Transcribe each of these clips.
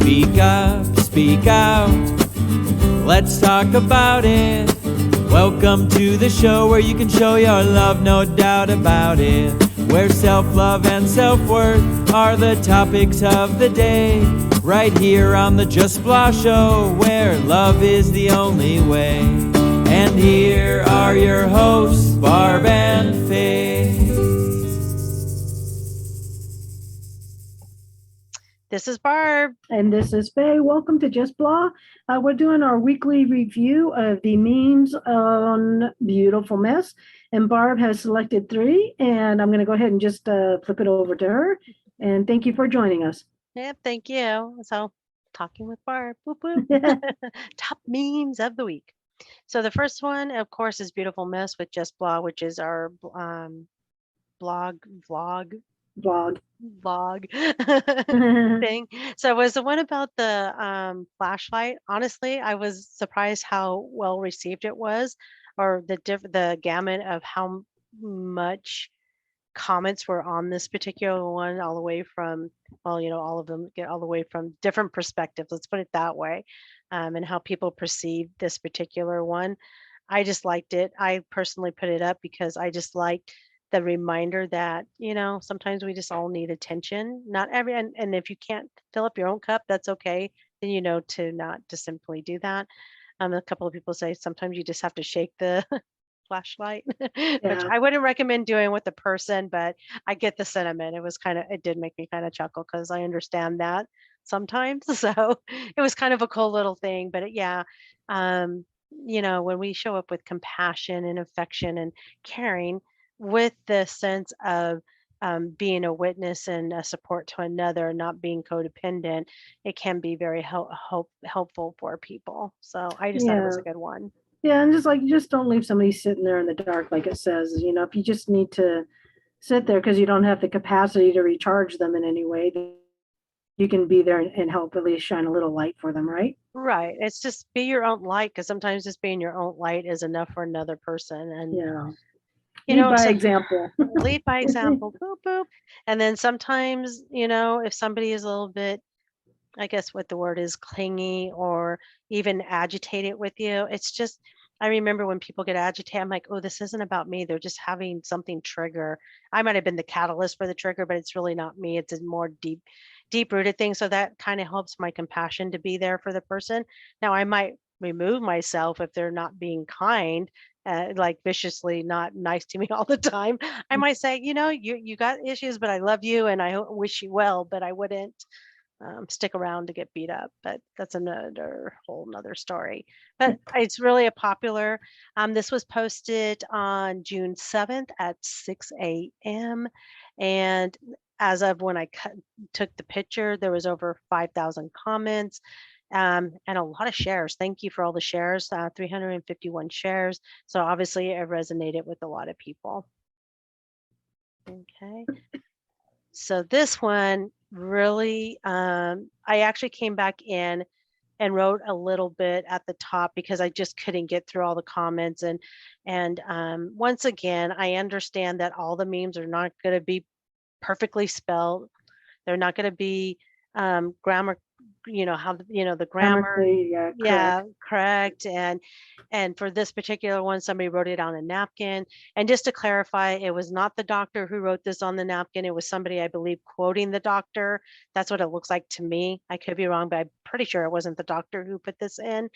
Speak up, speak out. Let's talk about it. Welcome to the show where you can show your love, no doubt about it. Where self-love and self-worth are the topics of the day. Right here on the Just Blah Show, where love is the only way. And here are your hosts, Barb and Faye. This is Barb. And this is Faye. Welcome to Just Blah. We're doing our weekly review of the memes on Beautiful Mess. And Barb has selected 3. And I'm going to go ahead and just flip it over to her. And thank you for joining us. Yep, thank you. So, talking with Barb. Boop, boop. Top memes of the week. So, the first one, of course, is Beautiful Mess with Just Blah, which is our vlog thing. So it was the one about the flashlight. Honestly, I was surprised how well received it was, or the gamut of how much comments were on this particular one, all the way from, well, all of them get all the way from different perspectives, let's put it that way, and how people perceive this particular one. I just liked it. I personally put it up because I just liked the reminder that, sometimes we just all need attention. Not every, and if you can't fill up your own cup, that's okay. Then to not to simply do that. A couple of people say sometimes you just have to shake the flashlight, which I wouldn't recommend doing with the person, but I get the sentiment. It did make me kind of chuckle because I understand that sometimes. So it was kind of a cool little thing. But when we show up with compassion and affection and caring, with the sense of being a witness and a support to another, not being codependent, it can be very helpful for people. So I just thought it was a good one. Yeah, and just don't leave somebody sitting there in the dark, like it says. If you just need to sit there because you don't have the capacity to recharge them in any way, then you can be there and help at least shine a little light for them, right? Right. It's just be your own light, because sometimes just being your own light is enough for another person. And lead by example. Lead by example. Boop, boop. And then sometimes, if somebody is a little bit, I guess what the word is, clingy or even agitated with you, it's just, I remember when people get agitated, I'm like, oh, this isn't about me. They're just having something trigger. I might have been the catalyst for the trigger, but it's really not me. It's a more deep rooted thing. So that kind of helps my compassion to be there for the person. Now I might remove myself if they're not being kind, like viciously not nice to me all the time. I might say, you got issues, but I love you and I wish you well, but I wouldn't stick around to get beat up. But that's another whole nother story. But it's really a popular. This was posted on June 7th at 6 a.m. And as of when I took the picture, there was over 5,000 comments. And a lot of shares. Thank you for all the shares, 351 shares. So obviously it resonated with a lot of people. Okay. So this one really, I actually came back in and wrote a little bit at the top because I just couldn't get through all the comments. And once again, I understand that all the memes are not going to be perfectly spelled. They're not going to be grammar, how the grammar, correct. And for this particular one, somebody wrote it on a napkin. And just to clarify, it was not the doctor who wrote this on the napkin. It was somebody, I believe, quoting the doctor. That's what it looks like to me. I could be wrong, but I'm pretty sure it wasn't the doctor who put this in.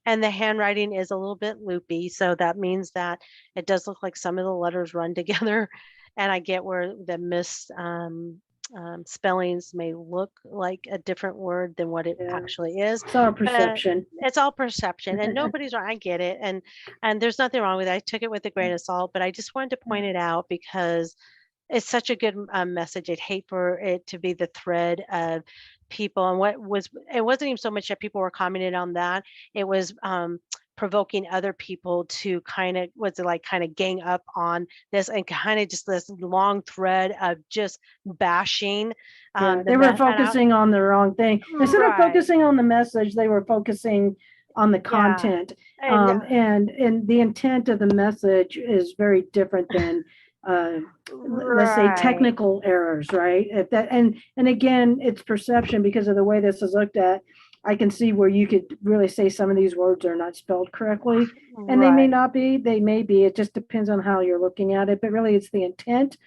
And the handwriting is a little bit loopy, so that means that it does look like some of the letters run together. And I get where the spellings may look like a different word than what it actually is. It's all perception. It's all perception, and nobody's wrong. I get it, and there's nothing wrong with it. I took it with a grain of salt, but I just wanted to point it out because it's such a good message. I'd hate for it to be the thread of people. And it wasn't even so much that people were commenting on that. It was provoking other people to kind of gang up on this, and kind of just this long thread of just bashing. They were focusing on the wrong thing. Instead of focusing on the message, they were focusing on the content. And the intent of the message is very different than let's say Right. technical errors, right? If that, and again, it's perception because of the way this is looked at. I can see where you could really say some of these words are not spelled correctly, and they may Right. not be, they may be. It just depends on how you're looking at it, but really it's the intent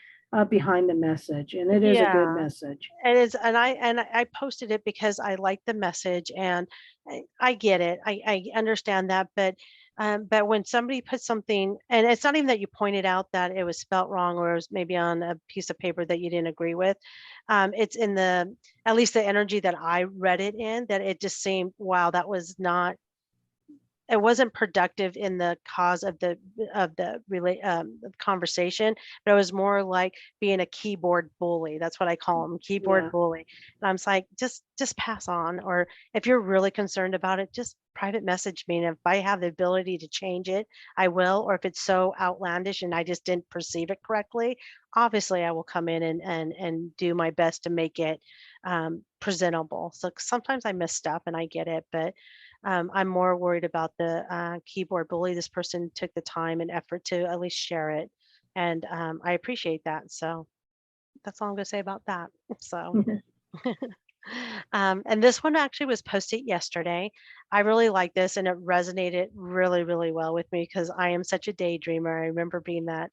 behind the message, and it is a good Yeah. message. It is, and I posted it because I like the message, and I get it. I understand that, but when somebody puts something, and it's not even that you pointed out that it was spelt wrong or it was maybe on a piece of paper that you didn't agree with, it's in the at least the energy that I read it in, that it just seemed, wow, that was not, it wasn't productive in the cause of the conversation, but it was more like being a keyboard bully. That's what I call them, keyboard Yeah, bully. And I'm just like, just pass on, or if you're really concerned about it, just private message me. And if I have the ability to change it, I will. Or if it's so outlandish and I just didn't perceive it correctly, obviously I will come in and do my best to make it presentable. So sometimes I miss stuff and I get it, but I'm more worried about the keyboard bully. This person took the time and effort to at least share it, and I appreciate that. So that's all I'm going to say about that. So, and this one actually was posted yesterday. I really like this, and it resonated really, really well with me because I am such a daydreamer. I remember being that,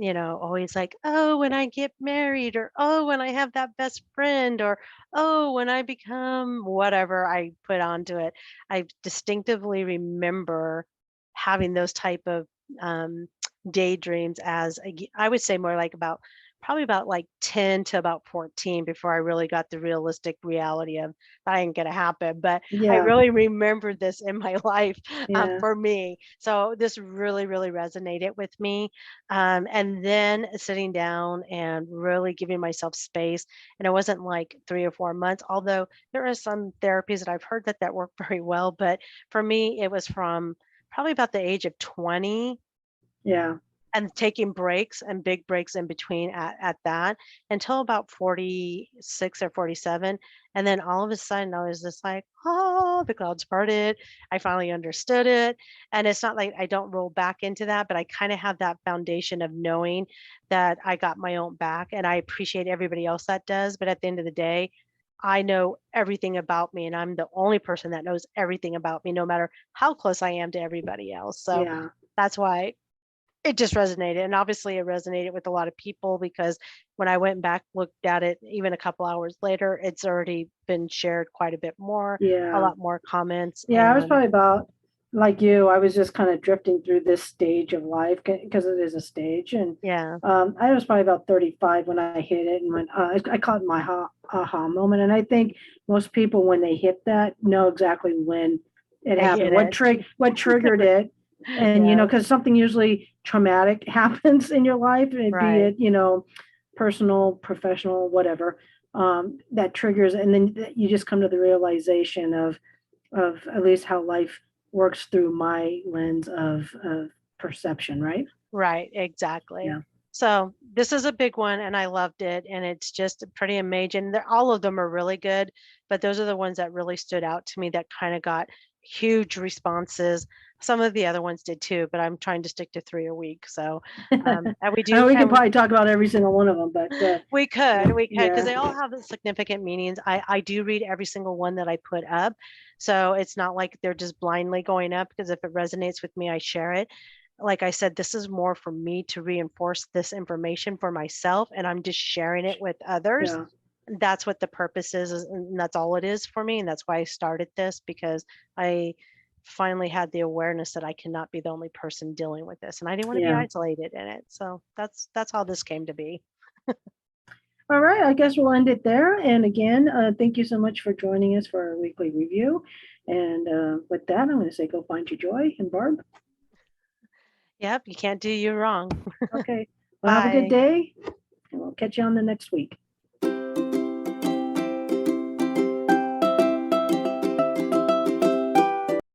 always like, oh, when I get married, or oh, when I have that best friend, or oh, when I become whatever I put onto it. I distinctively remember having those type of um, daydreams as I would say more like about probably about like 10 to about 14 before I really got the realistic reality of that ain't gonna happen. But I yeah, really remember this in my life yeah, for me. So this really, really resonated with me, and then sitting down and really giving myself space. And it wasn't like 3 or 4 months, although there are some therapies that I've heard that work very well. But for me, it was from probably about the age of 20, yeah, and taking breaks and big breaks in between at that until about 46 or 47. And then all of a sudden I was just like, oh, the clouds parted. I finally understood it. And it's not like I don't roll back into that, but I kind of have that foundation of knowing that I got my own back, and I appreciate everybody else that does. But at the end of the day, I know everything about me, and I'm the only person that knows everything about me, no matter how close I am to everybody else. So yeah. that's why it just resonated, and obviously it resonated with a lot of people because when I went back, looked at it even a couple hours later, it's already been shared quite a bit more, a Yeah. lot more comments, Yeah, I was and probably about like you. I was just kind of drifting through this stage of life because it is a stage. And yeah, I was probably about 35 when I hit it, and when I caught my aha moment. And I think most people, when they hit that, know exactly when it I happened, get it. what triggered it. And, Yeah, because something usually traumatic happens in your life, and be right, it, personal, professional, whatever, that triggers. And then you just come to the realization of at least how life works through my lens of perception, right? right, exactly. Yeah. So this is a big one, and I loved it, and it's just pretty amazing. All of them are really good, but those are the ones that really stood out to me that kind of got huge responses. Some of the other ones did too, but I'm trying to stick to 3 a week. So, and we do, We can and probably talk about every single one of them, but we could, because yeah, they all have the significant meanings. I do read every single one that I put up, so it's not like they're just blindly going up. Because if it resonates with me, I share it. Like I said, this is more for me to reinforce this information for myself, and I'm just sharing it with others. yeah, That's what the purpose is, and that's all it is for me. And that's why I started this, because I finally had the awareness that I cannot be the only person dealing with this, and I didn't want to be yeah. isolated in it. So that's how this came to be. All right, I guess we'll end it there. And again, thank you so much for joining us for our weekly review. And with that, I'm going to say go find your joy. And Barb, Yep, you can't do you wrong. okay, well, have a good Bye. day, and we'll catch you on the next week.